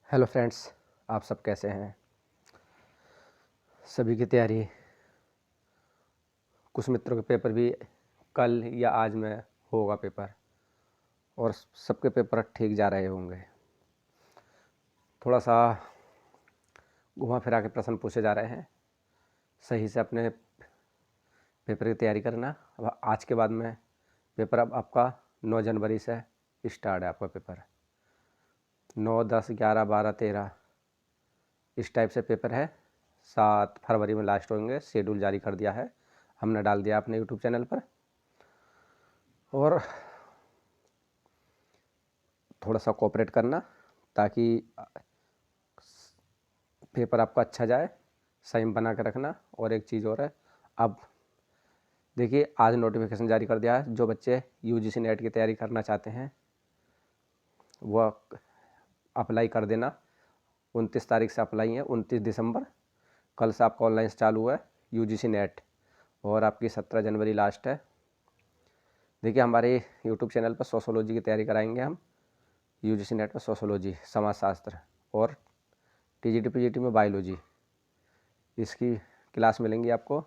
Hello friends, आप सब कैसे हैं। सभी की तैयारी। कुछ मित्रों के पेपर भी कल या आज में होगा पेपर, और सबके पेपर ठीक जा रहे होंगे। थोड़ा सा घुमा फिरा के प्रश्न पूछे जा रहे हैं, सही से अपने पेपर की तैयारी करना। अब आज के बाद में पेपर अब आपका 9 जनवरी से स्टार्ट है। आपका पेपर 9, 10, 11, 12, 13 इस टाइप से पेपर है। 7 फरवरी में लास्ट होंगे। शेड्यूल जारी कर दिया है, हमने डाल दिया अपने यूट्यूब चैनल पर। और थोड़ा सा कोऑपरेट करना ताकि पेपर आपका अच्छा जाए, संयम बना कर रखना। और एक चीज़ और है, अब देखिए आज नोटिफिकेशन जारी कर दिया है। जो बच्चे यूजीसी नेट की तैयारी करना चाहते हैं वह अप्लाई कर देना। 29 तारीख से अप्लाई है, 29 दिसंबर। कल से आपका ऑनलाइन चालू है यूजीसी नेट, और आपकी 17 जनवरी लास्ट है। देखिए हमारे यूट्यूब चैनल पर सोशोलॉजी की तैयारी कराएंगे हम। यूजीसी नेट में सोशोलॉजी, समाजशास्त्र, और टीजीटी पीजीटी में बायोलॉजी, इसकी क्लास मिलेंगी आपको।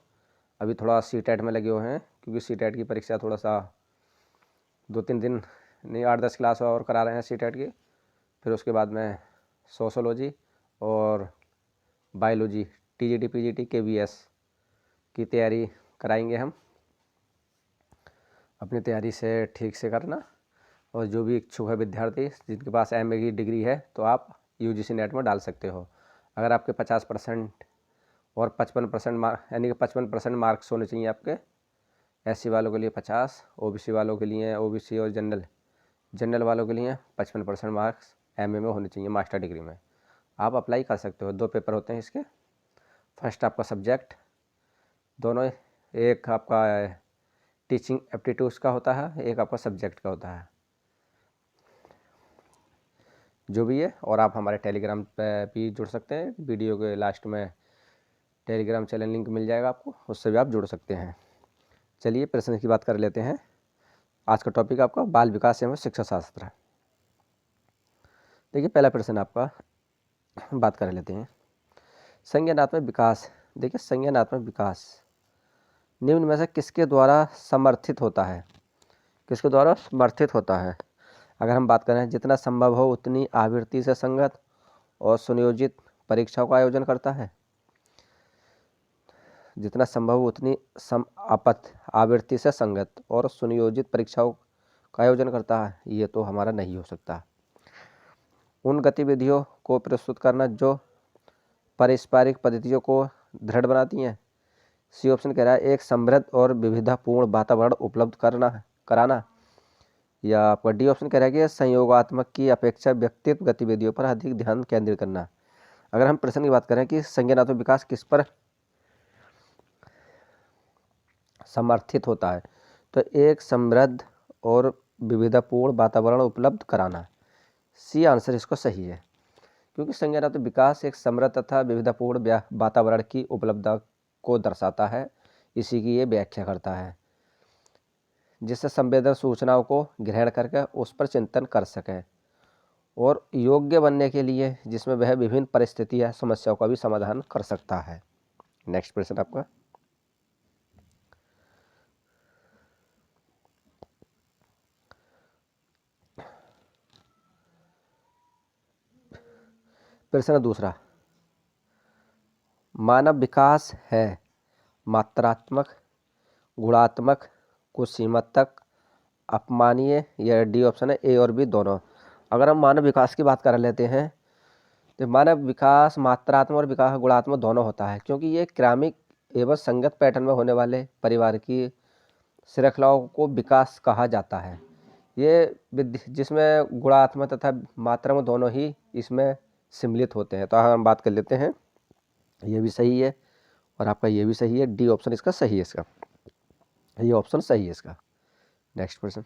अभी थोड़ा सीटेट में लगे हुए हैं, क्योंकि सीटेट की परीक्षा थोड़ा सा 2-3 दिन नहीं, 8-10 क्लास और करा रहे हैं सीटेट की। फिर उसके बाद में सोशोलॉजी और बायोलॉजी, टीजीटी पीजीटी केवीएस की तैयारी कराएंगे हम। अपनी तैयारी से ठीक से करना। और जो भी इच्छुक है विद्यार्थी, जिनके पास एमए की डिग्री है, तो आप यूजीसी नेट में डाल सकते हो। अगर आपके 50% और 55% मार्क, यानी कि 55% मार्क्स होने चाहिए आपके। एससी वालों के लिए 50, ओबीसी वालों के लिए, ओबीसी और जनरल वालों के लिए 55% मार्क्स एमए में होने चाहिए, मास्टर डिग्री में। आप अप्लाई कर सकते हो। 2 पेपर होते हैं इसके। फर्स्ट आपका सब्जेक्ट, दोनों, एक आपका टीचिंग एप्टीट्यूड्स का होता है, एक आपका सब्जेक्ट का होता है, जो भी है। और आप हमारे टेलीग्राम पे भी जुड़ सकते हैं। वीडियो के लास्ट में टेलीग्राम चैनल लिंक मिल जाएगा आपको, उससे भी आप जुड़ सकते हैं। चलिए प्रश्न की बात कर लेते हैं। आज का टॉपिक आपका बाल विकास एवं शिक्षा शास्त्र। देखिए पहला प्रश्न आपका बात कर लेते हैं। संज्ञानात्मक विकास। देखिए संज्ञानात्मक विकास निम्न में से किसके द्वारा समर्थित होता है? किसके द्वारा समर्थित होता है? अगर हम बात करें, जितना संभव हो उतनी आवृत्ति से संगत और सुनियोजित परीक्षाओं का आयोजन करता है। जितना संभव हो उतनी आवृत्ति से संगत और सुनियोजित परीक्षाओं का आयोजन करता है, ये तो हमारा नहीं हो सकता। उन गतिविधियों को प्रस्तुत करना जो पारस्परिक पद्धतियों को दृढ़ बनाती हैं। सी ऑप्शन कह रहा है एक समृद्ध और विविधतापूर्ण वातावरण उपलब्ध कराना। या आपका डी ऑप्शन कह रहा है कि संयोगात्मक की अपेक्षा व्यक्तिगत गतिविधियों पर अधिक ध्यान केंद्रित करना। अगर हम प्रश्न की बात करें कि संज्ञानात्मक विकास किस पर समर्थित होता है, तो एक समृद्ध और विविधतापूर्ण वातावरण उपलब्ध कराना। सी आंसर इसको सही है, क्योंकि संज्ञानात्मक विकास एक समृद्ध तथा विविधतापूर्ण वातावरण की उपलब्धता को दर्शाता है। इसी की ये व्याख्या करता है, जिससे संवेदन सूचनाओं को ग्रहण करके उस पर चिंतन कर सकें और योग्य बनने के लिए, जिसमें वह विभिन्न परिस्थिति या समस्याओं का भी समाधान कर सकता है। नेक्स्ट प्रश्न आपका। प्रश्न दूसरा, मानव विकास है मात्रात्मक, गुणात्मक, कुछ सीमा तक अपमानीय, या डी ऑप्शन है ए और बी दोनों। अगर हम मानव विकास की बात कर लेते हैं, तो मानव विकास मात्रात्मक और विकास गुणात्मक दोनों होता है, क्योंकि ये क्रमिक एवं संगत पैटर्न में होने वाले परिवार की श्रृंखलाओं को विकास कहा जाता है। ये जिसमें गुणात्मक तथा मात्रात्मक दोनों ही इसमें सम्मिलित होते हैं। तो हम बात कर लेते हैं, ये भी सही है और आपका ये भी सही है। डी ऑप्शन इसका सही है, इसका ये ऑप्शन सही है इसका। नेक्स्ट प्रश्न,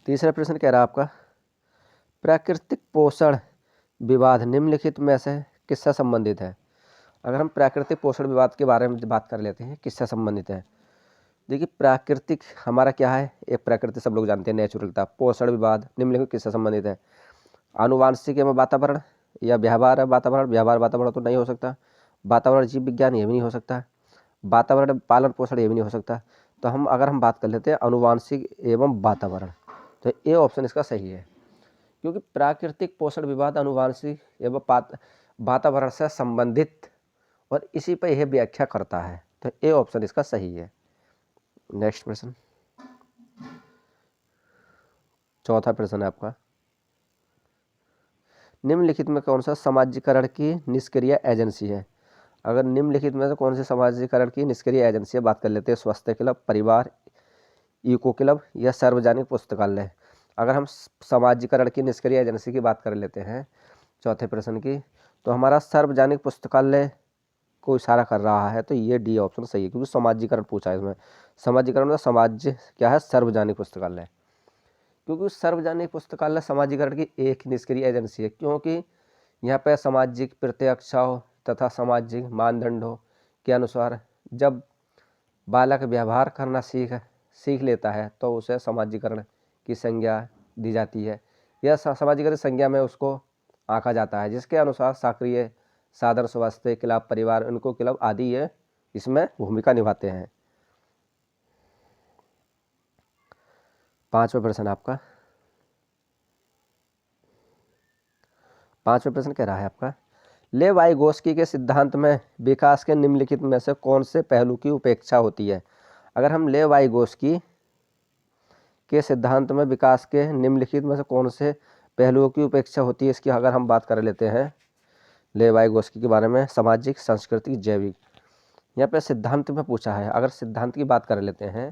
तीसरा प्रश्न कह रहा है आपका, प्राकृतिक पोषण विवाद निम्नलिखित में से किससे संबंधित है? अगर हम प्राकृतिक पोषण विवाद के बारे में बात कर लेते हैं, किससे संबंधित है, देखिए प्राकृतिक हमारा क्या है, एक प्रकृति सब लोग जानते हैं, नेचुरलता। पोषण विवाद निम्नलिखित किससे संबंधित है? आनुवांशिक एवं वातावरण या व्यवहार है वातावरण, व्यवहार वातावरण तो नहीं हो सकता। वातावरण जीव विज्ञान ये भी नहीं हो सकता। वातावरण पालन पोषण ये भी नहीं हो सकता। तो अगर हम बात कर लेते हैं अनुवांशिक एवं वातावरण, तो ये ऑप्शन इसका सही है, क्योंकि प्राकृतिक पोषण विवाद अनुवांशिक एवं वातावरण से संबंधित और इसी पर यह व्याख्या करता है। तो ये ऑप्शन इसका सही है। नेक्स्ट प्रश्न, चौथा प्रश्न है आपका, निम्नलिखित में कौन सा समाजीकरण की निष्क्रिय एजेंसी है? अगर निम्नलिखित में से कौन सी समाजीकरण की निष्क्रिय एजेंसी है, बात कर लेते हैं। स्वास्थ्य क्लब, परिवार, इको क्लब या सार्वजनिक पुस्तकालय। अगर हम समाजीकरण की निष्क्रिय एजेंसी की बात कर लेते हैं चौथे प्रश्न की, तो हमारा सार्वजनिक पुस्तकालय को इशारा कर रहा है। तो ये डी ऑप्शन सही है, क्योंकि समाजीकरण पूछा है इसमें। समाजीकरण में समाज क्या है, सार्वजनिक पुस्तकालय, क्योंकि सार्वजनिक पुस्तकालय समाजीकरण की एक निष्क्रिय एजेंसी है, क्योंकि यहाँ पर सामाजिक प्रत्यक्षाओं तथा सामाजिक मानदंडों के अनुसार जब बालक व्यवहार करना सीख लेता है तो उसे समाजीकरण की संज्ञा दी जाती है। यह समाजीकरण संज्ञा में उसको आंका जाता है, जिसके अनुसार सक्रिय साधन स्वास्थ्य क्लब, परिवार, उनको क्लब आदि ये इसमें भूमिका निभाते हैं। पांचवा प्रश्न आपका, पांचवा प्रश्न कह रहा है आपका, लेवाइगोस्की के सिद्धांत में विकास के निम्नलिखित में से कौन से पहलू की उपेक्षा होती है? अगर हम लेवाइगोस्की के सिद्धांत में विकास के निम्नलिखित में से कौन से पहलुओं की उपेक्षा होती है, इसकी अगर हम बात कर लेते हैं लेवाइगोस्की के बारे में, सामाजिक, सांस्कृतिक, जैविक। यहाँ पे सिद्धांत में पूछा है, अगर सिद्धांत की बात कर लेते हैं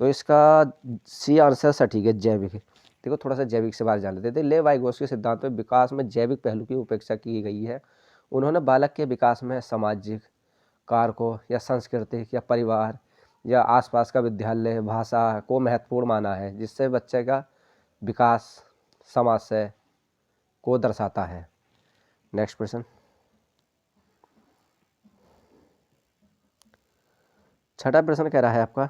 तो इसका सी आंसर सटीक है, जैविक। देखो थोड़ा सा जैविक से बात जान लेते थे। लेवाइगोस्की के सिद्धांत में विकास में जैविक पहलू की उपेक्षा की गई है। उन्होंने बालक के विकास में सामाजिक कारकों या सांस्कृतिक या परिवार या आसपास का विद्यालय, भाषा को महत्वपूर्ण माना है, जिससे बच्चे का विकास समाज से को दर्शाता है। नेक्स्ट प्रश्न, छठा प्रश्न कह रहा है आपका,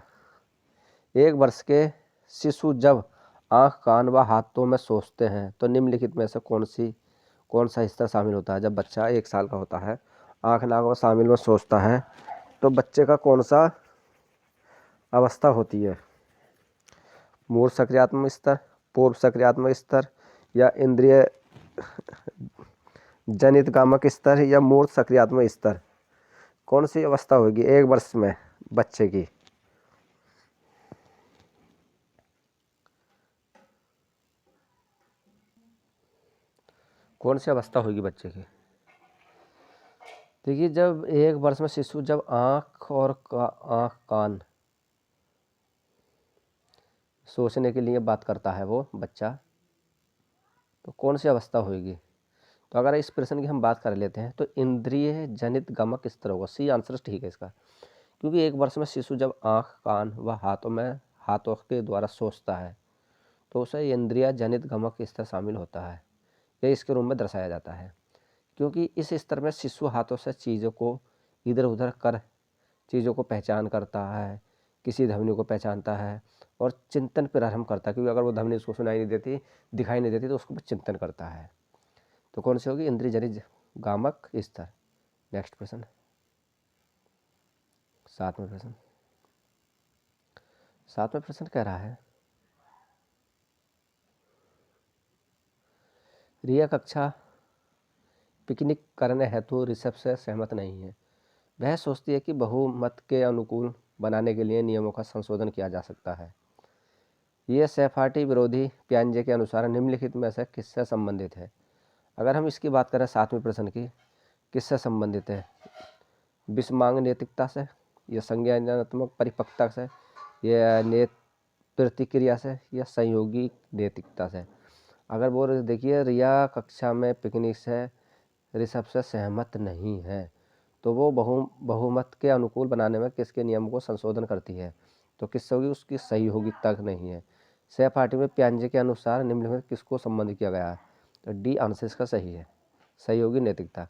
1 वर्ष के शिशु जब आँख, कान व हाथों में सोचते हैं तो निम्नलिखित में से कौन सा हिस्सा शामिल होता है? जब बच्चा 1 साल का होता है, आँख, नाक व शामिल में सोचता है, तो बच्चे का कौन सा अवस्था होती है? मूल सक्रियात्मक स्तर, पूर्व सक्रियात्मक स्तर या इंद्रिय जनित गामक स्तर या मूल सक्रियात्मक स्तर? कौन सी अवस्था होगी 1 वर्ष में बच्चे की? कौन सी अवस्था होगी बच्चे की? देखिए जब 1 वर्ष में शिशु जब आँख कान सोचने के लिए बात करता है वो बच्चा, तो कौन सी अवस्था होगी? तो अगर इस प्रश्न की हम बात कर लेते हैं तो इंद्रिय जनित गमक स्तर होगा, सी आंसर ठीक है इसका, क्योंकि 1 वर्ष में शिशु जब आँख, कान व हाथों के द्वारा सोचता है तो उसे इंद्रिय जनित गमक स्तर शामिल होता है, यह इसके रूप में दर्शाया जाता है। क्योंकि इस स्तर में शिशु हाथों से चीज़ों को इधर उधर कर चीज़ों को पहचान करता है, किसी ध्वनि को पहचानता है और चिंतन प्रारंभ करता है, क्योंकि अगर वो ध्वनि उसको सुनाई नहीं देती, दिखाई नहीं देती, तो उसको चिंतन करता है। तो कौन सी होगी? इंद्रिय जनित गामक स्तर। नेक्स्ट प्रश्न, 7वां प्रश्न। 7वां प्रश्न कह रहा है, रिया कक्षा पिकनिक करने हेतु ऋषभ से सहमत नहीं है। वह सोचती है कि बहुमत के अनुकूल बनाने के लिए नियमों का संशोधन किया जा सकता है। ये सहपाठी विरोधी पियाजे के अनुसार निम्नलिखित में से किससे संबंधित है? अगर हम इसकी बात करें 7वें प्रश्न की, किससे संबंधित है? विषमांग नैतिकता से या संज्ञानात्मक परिपक्वता से या प्रतिक्रिया से या संयोगी नैतिकता से? अगर वो देखिए रिया कक्षा में पिकनिक से ऋषभ से सहमत नहीं है, तो वो बहुमत के अनुकूल बनाने में किसके नियम को संशोधन करती है? तो किससे होगी? उसकी सहयोगिता नहीं है। सहपाठी में पियाजे के अनुसार निम्नलिखित में किसको संबंधित किया गया है? तो डी आंसर इसका सही है, सहयोगी नैतिकता,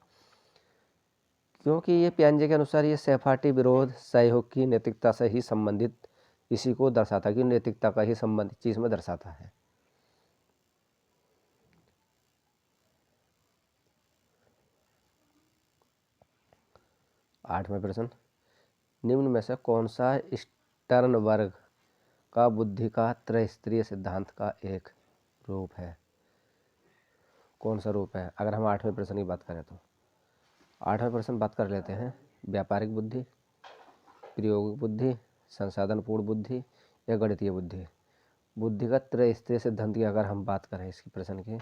क्योंकि ये पियाजे के अनुसार ये सहपाठी विरोध सहयोग की नैतिकता से ही संबंधित इसी को दर्शाता है कि नैतिकता का ही संबंध चीज़ में दर्शाता है। आठवां प्रश्न, निम्न में से कौन सा स्टर्नबर्ग का बुद्धि का त्रयस्तरीय सिद्धांत का एक रूप है? कौन सा रूप है? अगर हम आठवें प्रश्न की बात करें तो आठवें प्रश्न बात कर लेते हैं, व्यापारिक बुद्धि, प्रायोगिक बुद्धि, संसाधनपूर्ण बुद्धि या गणितीय बुद्धि। बुद्धि का त्रयस्तरीय सिद्धांत की अगर हम बात करें इसकी प्रश्न की,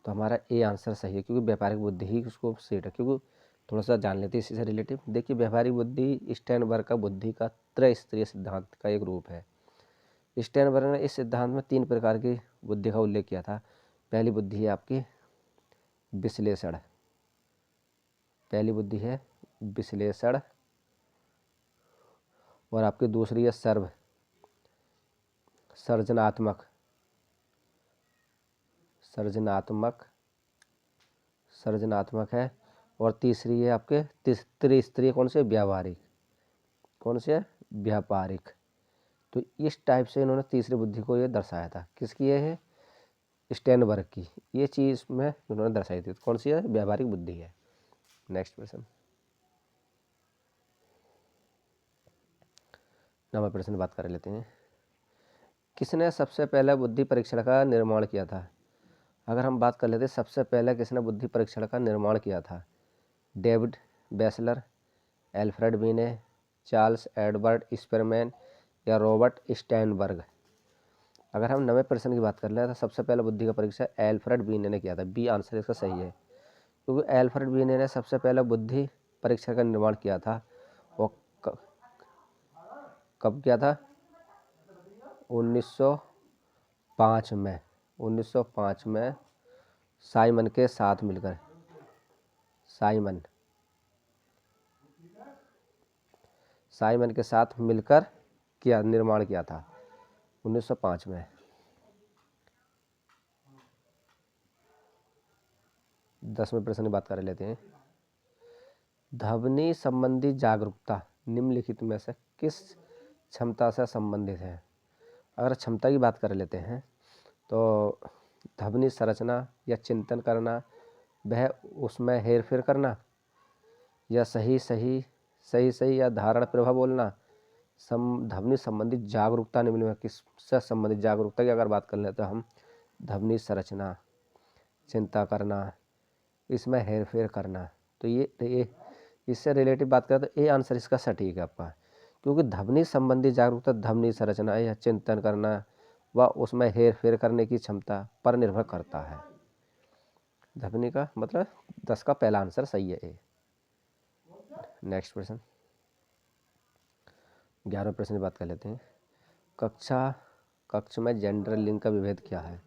तो हमारा ए आंसर सही है, क्योंकि व्यापारिक बुद्धि ही उसको सेट है। क्योंकि थोड़ा सा जान लेते हैं इसी से रिलेटिव। देखिए, व्यापारिक बुद्धि स्टर्नबर्ग का बुद्धि का त्रयस्तरीय सिद्धांत का एक रूप है। स्टर्नबर्ग ने इस सिद्धांत में 3 प्रकार की बुद्धि का उल्लेख किया था। पहली बुद्धि है आपकी विश्लेषण, पहली बुद्धि है विश्लेषण, और आपकी दूसरी है सर्जनात्मक, सर्जनात्मक है, और तीसरी है आपके त्रिस्तरीय, कौन से? व्यावहारिक, कौन से? व्यापारिक। तो इस टाइप से इन्होंने तीसरी बुद्धि को ये दर्शाया था। किसकी? ये है स्टर्नबर्ग की, ये चीज़ में उन्होंने दर्शाई थी। कौन सी है? व्यावहारिक बुद्धि है। नेक्स्ट प्रश्न, 9वां प्रश्न बात कर लेते हैं, किसने सबसे पहले बुद्धि परीक्षण का निर्माण किया था? अगर हम बात कर लेते हैं सबसे पहले किसने बुद्धि परीक्षण का निर्माण किया था, डेविड बेसलर, एल्फ्रेड बीने, चार्ल्स एडवर्ड स्पेरमैन या रॉबर्ट स्टर्नबर्ग। अगर हम 9वें प्रश्न की बात कर ले तो सबसे पहले बुद्धि का परीक्षण एल्फ्रेड बीने ने किया था। बी आंसर इसका सही है, क्योंकि एल्फ्रेड बीने ने सबसे पहले बुद्धि परीक्षण का निर्माण किया था। वो कब किया था? 1905 में, 1905 में साइमन के साथ मिलकर, साइमन के साथ मिलकर किया, निर्माण किया था 1905 में। 10वें प्रश्न की बात कर लेते हैं, ध्वनि संबंधी जागरूकता निम्नलिखित में से किस क्षमता से संबंधित है? अगर क्षमता की बात कर लेते हैं तो ध्वनि संरचना या चिंतन करना, वह उसमें हेरफेर करना, या सही या धारण प्रभाव बोलना, ध्वनि संबंधित जागरूकता निम्न में किससे संबंधित जागरूकता की अगर बात कर लें तो हम ध्वनि संरचना, चिंता करना, इसमें हेरफेर करना। तो ये इससे रिलेटिव बात करें तो ए आंसर इसका सटीक है आपका, क्योंकि ध्वनि संबंधी जागरूकता ध्वनि संरचना या चिंतन करना व उसमें हेरफेर करने की क्षमता पर निर्भर करता है। ध्वनि का मतलब 10 का पहला आंसर सही है ए। नेक्स्ट प्रश्न, 11वें प्रश्न की बात कर लेते हैं, कक्ष में जेंडर लिंग का विभेद क्या है?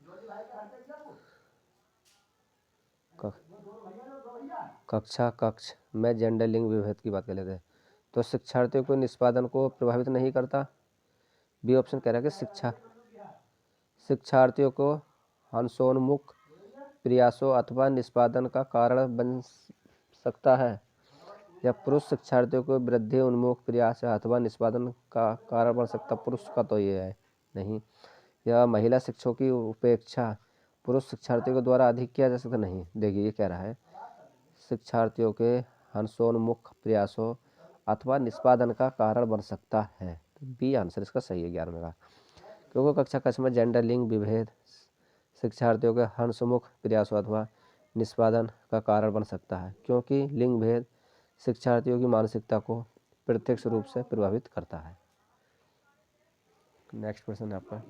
कक्ष में जेंडर लिंग विभेद की बात कर लेते हैं तो शिक्षार्थियों को निष्पादन को प्रभावित नहीं करता। बी ऑप्शन कह रहा है कि शिक्षार्थियों को हंसोन्मुख प्रयासों अथवा निष्पादन का कारण बन सकता है, या पुरुष शिक्षार्थियों को वृद्धि उन्मुख प्रयास अथवा निष्पादन का कारण बन सकता। पुरुष का तो ये है नहीं। या महिला शिक्षकों की उपेक्षा पुरुष शिक्षार्थियों के द्वारा अधिक किया जा सकता नहीं। देखिए, ये कह रहा है शिक्षार्थियों के हंसोन्मुख प्रयासों अथवा निष्पादन का कारण बन सकता है। तो बी आंसर इसका सही है 11वें का, क्योंकि कक्ष में जेंडर लिंग विभेद शिक्षार्थियों के हंसमुख प्रयासों अथवा निष्पादन का कारण बन सकता है, क्योंकि लिंग भेद शिक्षार्थियों की मानसिकता को प्रत्यक्ष रूप से प्रभावित करता है। नेक्स्ट प्रश्न है आपका,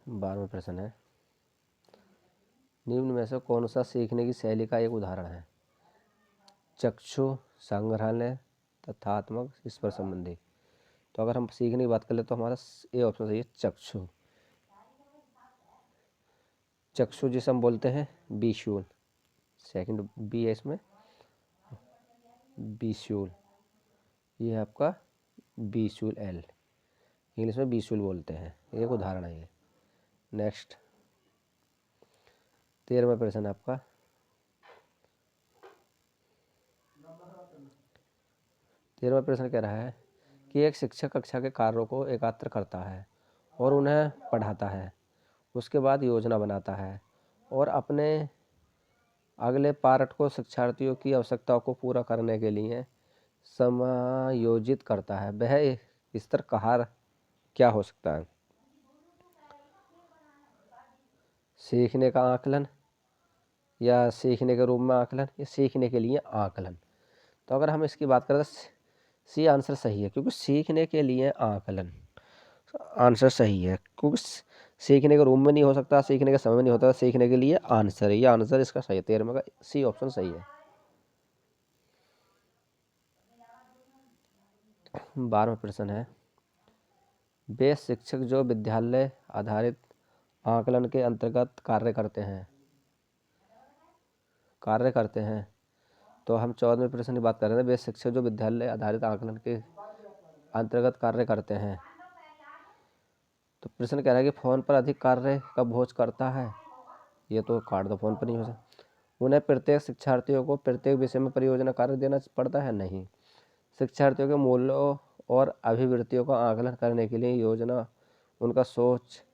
बारहवां प्रश्न है, निम्न में से कौन सा सीखने की शैली का एक उदाहरण है? चक्षु, संग्रहालय, तथ्यात्मक, स्पर्श संबंधी। तो अगर हम सीखने की बात कर ले तो हमारा ए ऑप्शन सही है, चक्षु। चक्षु जिसे हम बोलते हैं विजुअल, सेकंड बी है इसमें विजुअल, ये है आपका विजुअल एल, इंग्लिश में विजुअल बोलते हैं, एक उदाहरण है ये। नेक्स्ट 13वां प्रश्न आपका, 13वां प्रश्न कह रहा है कि एक शिक्षक कक्षा के कार्यों को एकत्र करता है और उन्हें पढ़ाता है, उसके बाद योजना बनाता है और अपने अगले पार्ट को शिक्षार्थियों की आवश्यकताओं को पूरा करने के लिए समायोजित करता है। वह स्तर कहाँ क्या हो सकता है? सीखने का आकलन, या सीखने के रूप में आकलन, या सीखने के लिए आकलन। तो अगर हम इसकी बात करें तो सी आंसर सही है, क्योंकि सीखने के लिए आकलन आंसर सही है, क्योंकि सीखने के रूम में नहीं हो सकता, सीखने के समय में नहीं होता, सीखने के लिए आंसर है, ये आंसर इसका सही है। 13वें का सी ऑप्शन सही है। 12वां प्रश्न है, वे शिक्षक जो विद्यालय आधारित आकलन के अंतर्गत कार्य करते हैं। तो हम 14वें प्रश्न की बात कर रहे हैं, वे शिक्षक जो विद्यालय आधारित आकलन के अंतर्गत कार्य करते हैं। तो प्रश्न कह रहा है कि फोन पर अधिक कार्य का बोझ करता है, ये तो काट दो, फोन पर नहीं हो सकता। उन्हें प्रत्येक शिक्षार्थियों को प्रत्येक विषय में परियोजना कार्य देना पड़ता है, नहीं। शिक्षार्थियों के मूल्यों और अभिवृत्तियों का आकलन करने के लिए योजना उनका सोच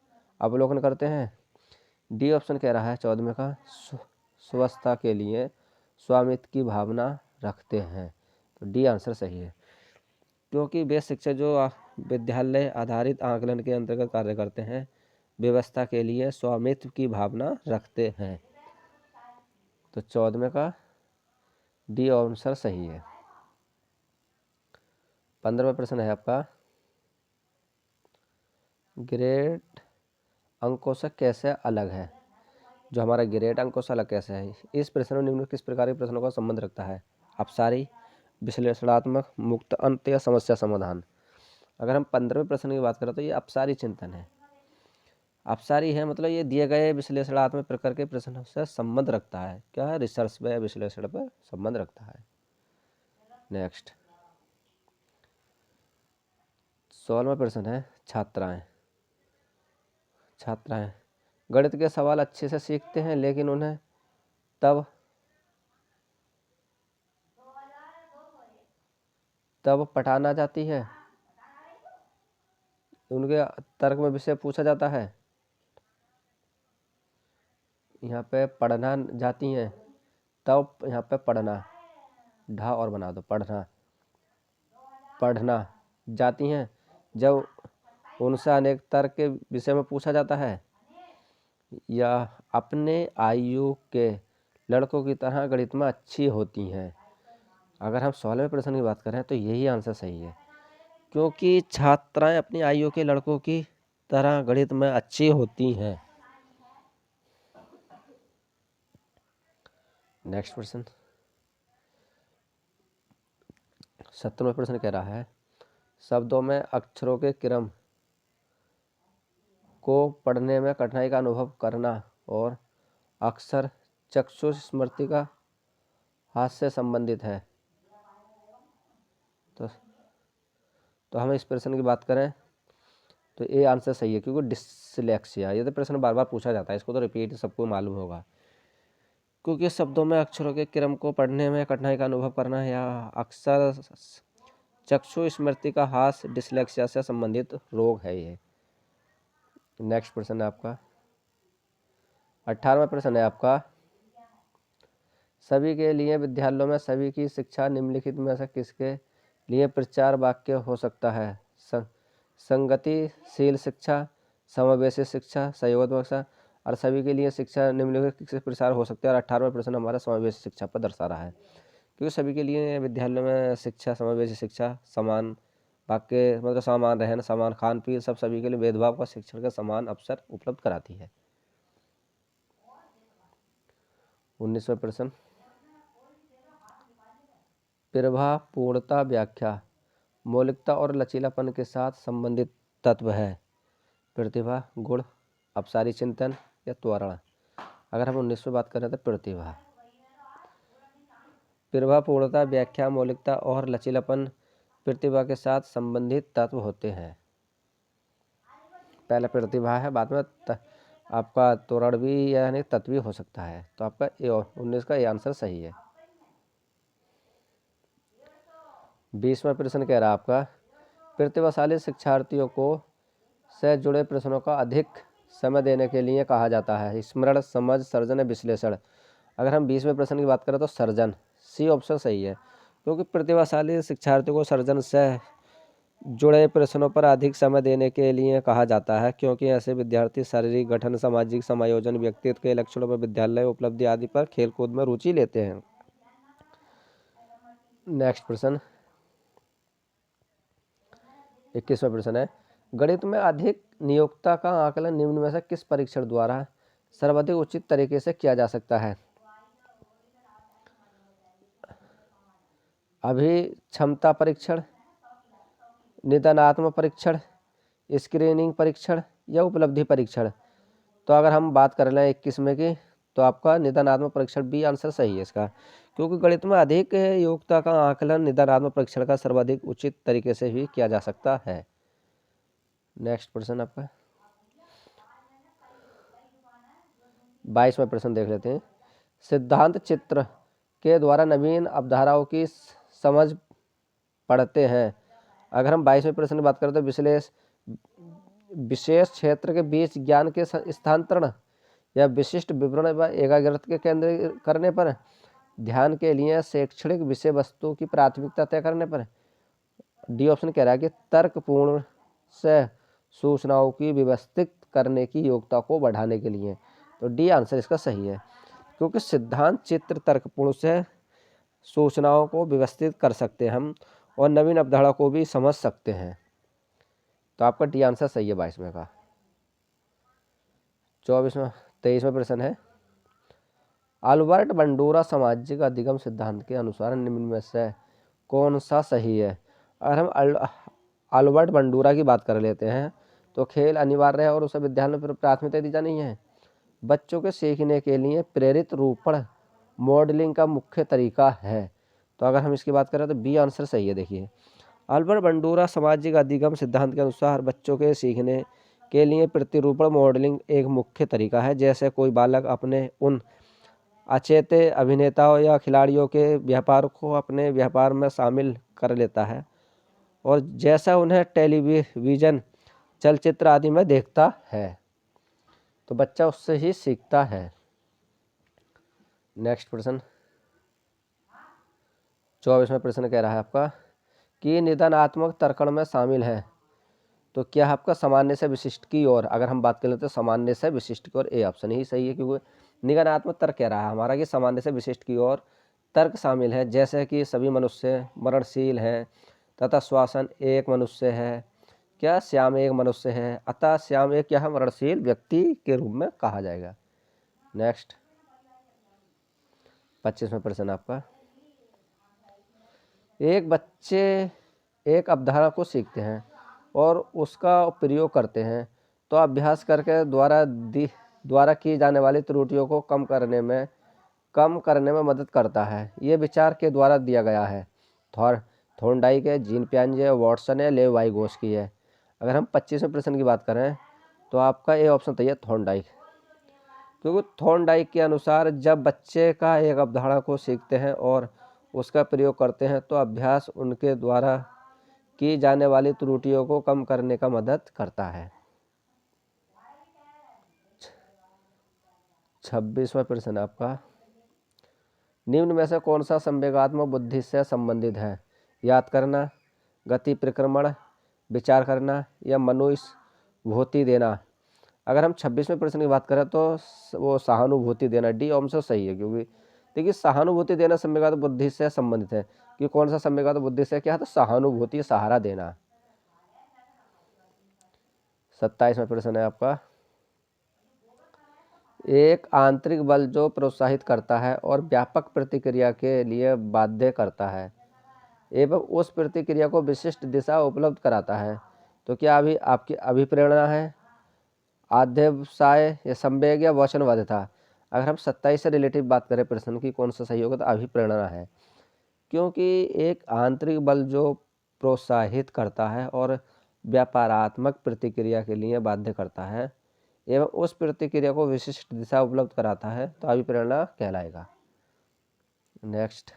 अवलोकन करते हैं। डी ऑप्शन कह रहा है 14वें का, स्वास्थ्य के लिए स्वामित्व की भावना रखते हैं। तो डी आंसर सही है, क्योंकि वे शिक्षक जो विद्यालय आधारित आकलन के अंतर्गत कार्य करते हैं, व्यवस्था के लिए स्वामित्व की भावना रखते हैं। तो 14वें का डी आंसर सही है। 15वां प्रश्न है आपका, ग्रेड अंकों से कैसे अलग है? जो हमारा ग्रेड अंकों से अलग कैसे है? इस प्रश्न में निम्न किस प्रकार के प्रश्नों का संबंध रखता है? अपसारी, विश्लेषणात्मक, मुक्त अंत या समस्या समाधान। अगर हम 15वें प्रश्न की बात करें तो ये अपसारी चिंतन है। अपसारी है मतलब ये दिए गए विश्लेषणात्मक प्रकार के प्रश्नों से संबंध रखता है। क्या है? रिसर्च पे, विश्लेषण पे संबंध रखता है। नेक्स्ट 16वां प्रश्न है, छात्राएं गणित के सवाल अच्छे से सीखते हैं, लेकिन उन्हें तब पढ़ाना जाती है, उनके तर्क में विषय पूछा जाता है, यहाँ पे पढ़ना जाती हैं, तब यहाँ पे पढ़ना, ढा और बना दो, पढ़ना जाती हैं जब उनसे अनेक तर्क के विषय में पूछा जाता है, या अपने आयु के लड़कों की तरह गणित में अच्छी होती हैं। अगर हम 16वें प्रश्न की बात करें तो यही आंसर सही है, क्योंकि छात्राएं अपनी आयु के लड़कों की तरह गणित में अच्छी होती हैं। नेक्स्ट प्रश्न 17वां प्रश्न कह रहा है, शब्दों में अक्षरों के क्रम को पढ़ने में कठिनाई का अनुभव करना और अक्सर चक्षु स्मृति का हाथ से संबंधित है। तो हम इस प्रश्न की बात करें तो ये आंसर सही है, क्योंकि डिसलेक्सिया, ये तो प्रश्न बार बार पूछा जाता है, इसको तो रिपीट सबको मालूम होगा। क्योंकि शब्दों में अक्षरों के क्रम को पढ़ने में कठिनाई का अनुभव करना या अक्सर चक्षु स्मृति का हास डिसलेक्सिया से संबंधित रोग है ये। नेक्स्ट प्रश्न है आपका 18वां प्रश्न है आपका, सभी के लिए विद्यालयों में सभी की शिक्षा निम्नलिखित में से किसके लिए प्रचार वाक्य हो सकता है? संगतिशील शिक्षा, समावेशी शिक्षा, सहयोगात्मक शिक्षा, और सभी के लिए शिक्षा निम्नलिखित किसके प्रचार हो सकता है? और 18वां प्रश्न हमारा समावेशी शिक्षा पर दर्शा रहा है, क्योंकि सभी के लिए विद्यालयों में शिक्षा, समावेशी शिक्षा, समान वाक्य मतलब समान रहन, समान खान पीन, सब सभी के लिए भेदभाव का शिक्षण का समान अवसर उपलब्ध कराती है। 19वां प्रश्न, प्रभावपूर्णता व्याख्या मौलिकता और लचीलापन के साथ संबंधित तत्व है। प्रतिभा, गुण, अपसारी चिंतन या त्वरण। अगर हम 19 में बात करें तो प्रभावपूर्णता व्याख्या मौलिकता और लचीलापन प्रतिभा के साथ संबंधित तत्व होते हैं। पहला प्रतिभा है, बाद में आपका तोरण भी यानी तत्व भी हो सकता है। तो आपका ए 19 का ए आंसर सही है। 20वां प्रश्न कह रहा है आपका, प्रतिभाशाली शिक्षार्थियों को से जुड़े प्रश्नों का अधिक समय देने के लिए कहा जाता है। स्मरण, समझ, सर्जन या विश्लेषण। अगर हम 20वें प्रश्न की बात करें तो सर्जन, सी ऑप्शन सही है, क्योंकि प्रतिभाशाली शिक्षार्थियों को सर्जन से जुड़े प्रश्नों पर अधिक समय देने के लिए कहा जाता है, क्योंकि ऐसे विद्यार्थी शारीरिक गठन, सामाजिक समायोजन, व्यक्तित्व के लक्षणों पर, विद्यालय उपलब्धि आदि पर खेलकूद में रुचि लेते हैं। नेक्स्ट प्रश्न 21वां प्रश्न है, गणित में अधिक नियोक्ता का आकलन निम्न में से किस परीक्षण द्वारा सर्वाधिक उचित तरीके से किया जा सकता है? अभिक्षमता परीक्षण, निदानात्मक परीक्षण, स्क्रीनिंग परीक्षण या उपलब्धि परीक्षण। तो अगर हम बात कर लें 21वें की, तो आपका निदानात्मक परीक्षण बी आंसर सही है इसका, क्योंकि गणित में अधिक योग्यता का आकलन निदानात्मक परीक्षण का सर्वाधिक उचित तरीके से भी किया जा सकता है। नेक्स्ट प्रश्न आपका 22वां प्रश्न देख लेते हैं। सिद्धांत चित्र के द्वारा नवीन अवधारणाओं की समझ पढ़ते हैं। अगर हम 22वें प्रश्न की बात करें तो विशेष क्षेत्र के बीच ज्ञान के स्थानांतरण या विशिष्ट विवरण व एकाग्रता के केंद्र करने पर, ध्यान के लिए शैक्षणिक विषय वस्तु की प्राथमिकता तय करने पर, डी ऑप्शन कह रहा है कि तर्कपूर्ण से सूचनाओं की व्यवस्थित करने की योग्यता को बढ़ाने के लिए। तो डी आंसर इसका सही है, क्योंकि सिद्धांत चित्र तर्कपूर्ण से सूचनाओं को व्यवस्थित कर सकते हैं हम, और नवीन अवधारणा को भी समझ सकते हैं। तो आपका डी आंसर सही है 22वें का। 23वां प्रश्न है, अल्बर्ट बंडूरा सामाजिक अधिगम सिद्धांत के अनुसार निम्न में से कौन सा सही है? अगर हम अल्बर्ट बंडूरा की बात कर लेते हैं तो खेल अनिवार्य है और उसे विद्यालय में प्राथमिकता दी जानी है। बच्चों के सीखने के लिए प्रेरित रूपण मॉडलिंग का मुख्य तरीका है। तो अगर हम इसकी बात करें तो बी आंसर सही है। देखिए, अल्बर्ट बंडूरा सामाजिक अधिगम सिद्धांत के अनुसार बच्चों के सीखने के लिए प्रतिरूपण मॉडलिंग एक मुख्य तरीका है। जैसे कोई बालक अपने उन अचेते अभिनेताओं या खिलाड़ियों के व्यापार को अपने व्यापार में शामिल कर लेता है, और जैसा उन्हें टेलीविज़न, चलचित्र आदि में देखता है, तो बच्चा उससे ही सीखता है। नेक्स्ट प्रश्न 24वां प्रश्न कह रहा है आपका कि निदानात्मक तर्कण में शामिल है। तो क्या आपका सामान्य से विशिष्ट की ओर, अगर हम बात करें तो सामान्य से विशिष्ट की ओर ए ऑप्शन ही सही है, क्योंकि निदानात्मक तर्क कह रहा है हमारा कि सामान्य से विशिष्ट की ओर तर्क शामिल है, जैसे कि सभी मनुष्य मरणशील हैं तथा श्वासन एक मनुष्य है, क्या श्याम एक मनुष्य है, अतः श्याम एक क्या मरणशील व्यक्ति के रूप में कहा जाएगा। नेक्स्ट 25वां प्रश्न आपका, एक बच्चे एक अवधारणा को सीखते हैं और उसका प्रयोग करते हैं, तो अभ्यास करके द्वारा की जाने वाली त्रुटियों को कम करने में मदद करता है। ये विचार के द्वारा दिया गया है। थॉर्नडाइक है, जीन पियाजे, वॉटसन है, लेवाइगोस की है। अगर हम 25वें प्रश्न की बात करें तो आपका ए ऑप्शन सही है, थॉर्नडाइक, क्योंकि थॉर्नडाइक के अनुसार जब बच्चे का एक अवधारणा को सीखते हैं और उसका प्रयोग करते हैं तो अभ्यास उनके द्वारा की जाने वाली त्रुटियों को कम करने का मदद करता है। 26वां प्रश्न आपका, निम्न में से कौन सा संवेगात्मक बुद्धि से संबंधित है? याद करना, गति परिक्रमण, विचार करना या मनुष्यभूति देना। अगर हम 26वें प्रश्न की बात करें तो वो सहानुभूति देना, डी ऑप्शन सही है, क्योंकि देखिए सहानुभूति देना संवेगात्मक बुद्धि से संबंधित है। कि कौन सा संवेगात्मक बुद्धि से क्या है? तो सहानुभूति, सहारा देना। 27वां प्रश्न है आपका, एक आंतरिक बल जो प्रोत्साहित करता है और व्यापक प्रतिक्रिया के लिए बाध्य करता है एवं उस प्रतिक्रिया को विशिष्ट दिशा उपलब्ध कराता है, तो क्या अभी आपकी अभिप्रेरणा है, आध्यावसाय या संवेग या वचनबद्धता। अगर हम 27 से रिलेटिव बात करें प्रश्न की कौन सा सही होगा, तो अभिप्रेरणा है, क्योंकि एक आंतरिक बल जो प्रोत्साहित करता है और व्यापारात्मक प्रतिक्रिया के लिए बाध्य करता है, एवं उस प्रतिक्रिया को विशिष्ट दिशा उपलब्ध कराता है तो अभिप्रेरणा कहलाएगा। नेक्स्ट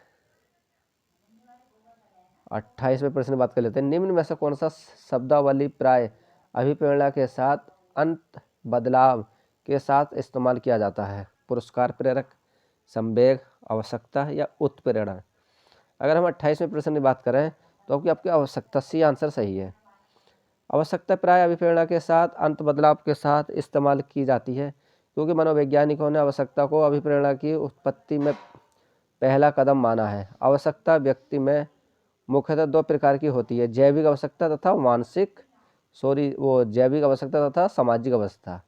28वें प्रश्न की बात कर लेते हैं। निम्न में से कौन सा शब्दावली प्राय अभिप्रेरणा के साथ अंत बदलाव के साथ इस्तेमाल किया जाता है? पुरस्कार प्रेरक, संवेग, आवश्यकता या उत्प्रेरणा। अगर हम 28वें प्रश्न की बात करें तो आपकी आवश्यकता, सी आंसर सही है। आवश्यकता प्राय अभिप्रेरणा के साथ अंत बदलाव के साथ इस्तेमाल की जाती है क्योंकि मनोवैज्ञानिकों ने आवश्यकता को अभिप्रेरणा की उत्पत्ति में पहला कदम माना है। आवश्यकता व्यक्ति में मुख्यतः दो प्रकार की होती है, जैविक आवश्यकता तथा जैविक आवश्यकता तथा सामाजिक अवस्था।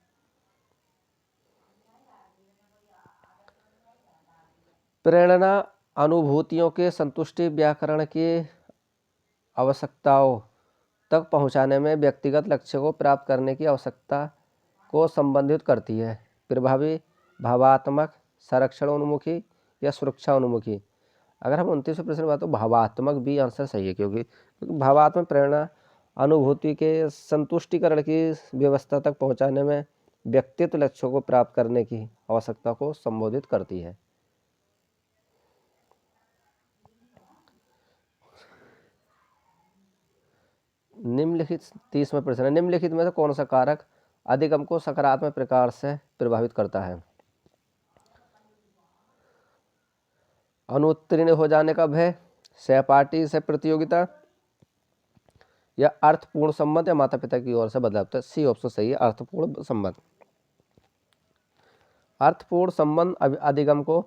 प्रेरणा अनुभूतियों के संतुष्टि व्याकरण की आवश्यकताओं तक पहुंचाने में व्यक्तिगत लक्ष्य को प्राप्त करने की आवश्यकता को संबंधित करती है। प्रभावी, भावात्मक, संरक्षण उन्मुखी या सुरक्षा उन्मुखी। अगर हम 29वें प्रश्न बात तो भावात्मक भी आंसर सही है क्योंकि भावात्मक प्रेरणा अनुभूति के संतुष्टिकरण की व्यवस्था तक पहुंचाने में व्यक्तिगत लक्ष्यों को प्राप्त करने की आवश्यकता को संबोधित करती है। निम्नलिखित 30वां प्रश्न है। निम्नलिखित में से कौन सा कारक अधिगम को सकारात्मक प्रकार से प्रभावित करता है? अनुत्तीर्ण हो जाने का भय, सहपाठी से प्रतियोगिता या अर्थपूर्ण संबंध या माता पिता की ओर से बदलाव। तो सी ऑप्शन सही है, अर्थपूर्ण संबंध। अर्थपूर्ण संबंध अधिगम को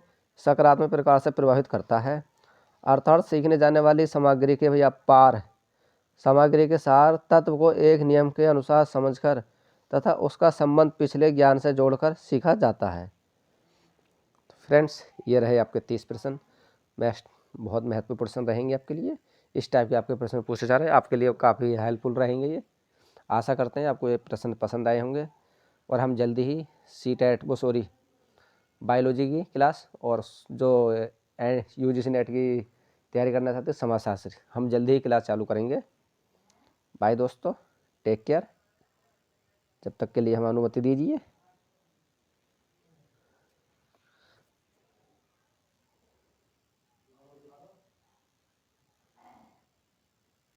सकारात्मक प्रकार से प्रभावित करता है, अर्थात सीखने जाने वाली सामग्री के सामग्री के सार तत्व को एक नियम के अनुसार समझकर तथा उसका संबंध पिछले ज्ञान से जोड़कर सीखा जाता है। फ्रेंड्स, ये रहे आपके 30 प्रश्न। बहुत महत्वपूर्ण प्रश्न रहेंगे आपके लिए। इस टाइप के आपके प्रश्न पूछे जा रहे हैं, आपके लिए काफ़ी हेल्पफुल रहेंगे ये। आशा करते हैं आपको ये प्रश्न पसंद आए होंगे और हम जल्दी ही बायोलॉजी की क्लास और जो यूजीसी नेट की तैयारी करना चाहते हैं समाजशास्त्र, हम जल्दी ही क्लास चालू करेंगे। बाय दोस्तों, टेक केयर। जब तक के लिए हमें अनुमति दीजिए।